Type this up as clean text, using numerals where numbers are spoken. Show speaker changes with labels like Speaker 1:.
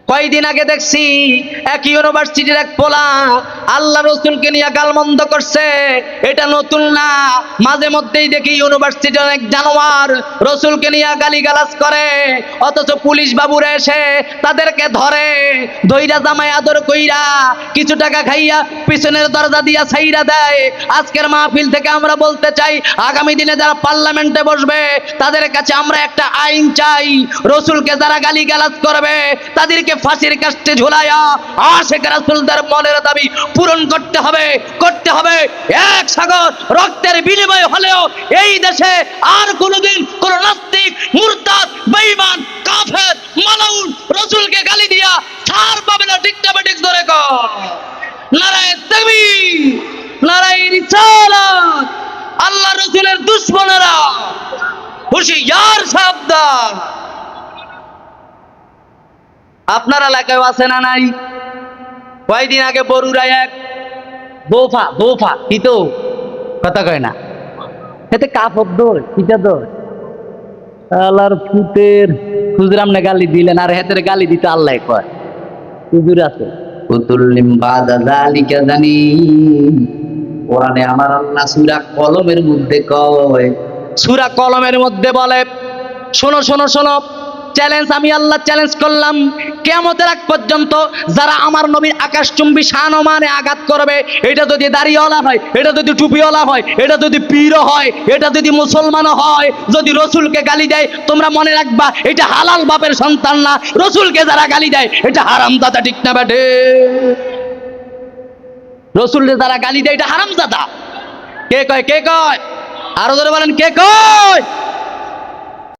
Speaker 1: কয়দিন আগে দেখছি এক ইউনিভার্সিটির এক পোলা আল্লাহ রসুলকে নিয়ে গালমন্দ করছে। এটা নতুন না, মাঝে মধ্যেই দেখি ইউনিভার্সিটির অনেক জানোয়ার রসুলকে নিয়ে গালিগালাজ করে, অথচ পুলিশ বাবুরা এসে তাদেরকে ধরে, ধইরা জামাই আদর কইরা কিছু টাকা খাইয়া পিছনের দরজা দিয়া ছাইরা দেয়। আজকের মাহফিল থেকে আমরা বলতে চাই, আগামী দিনে যারা পার্লামেন্টে বসবে তাদের কাছে আমরা একটা আইন চাই, রসুলকে যারা গালিগালাজ করবে তাদেরকে ফাঁসির কাস্টে ঝুলাইয়া আশিক রাসূলদের মনের দাবি পূরণ করতে হবে, করতে হবে। এক সাগর রক্তের বিনিময় হলেও এই দেশে আর কোনোদিন কোন নাস্তিক, মুরতাদ, বেঈমান, কাফের, মালাউন রসুলকে গালি দিয়া ছাড় পাবে না। ঠিক না বেঠিক ধরে কর। নারায়ে তাকবীর, নারায়ে রিসালাত। আল্লাহ রসুলের দুশমনেরা হুঁশিয়ার, সাবধান। আপনার এলাকায় আছে না নাই? কয়দিন আগে বরুড়ায় এক বোফা কি তো কথা কয় না, এতে কাপড় দোষ কিটা দোষ, আল্লাহর ফুটের হুজুরাম না গালি দিলেন, আর হেতের গালি দিতে আল্লাহ কয় হুজুর আছে কুতুল্লিম বাদা যালিকা জানি। কোরআনে আমার আল্লাহ সূরা কলমের মধ্যে কয়, সূরা কলমের মধ্যে বলে, শোনো শোনো শোনো, চ্যালেঞ্জ, আমি আল্লাহ চ্যালেঞ্জ করলাম, কিয়ামতের আগ পর্যন্ত যারা আমার নবীর আকাশচুম্বী শান ও মানে আঘাত করবে, এটা যদি দাড়িওয়ালা হয়, এটা যদি টুপিওয়ালা হয়, এটা যদি পীরও হয়, এটা যদি মুসলমানও হয়, যদি রসুলকে গালি দেয়, তোমরা মনে রাখবা এটা হালাল বাপের সন্তান না। রসুলকে যারা গালি দেয় এটা হারামজাদা। ঠিক না বেঠে? রসুলকে যারা গালি দেয় এটা হারামজাদা। কে কয়? কে কয়? আরো ধরে বলেন কে কয়?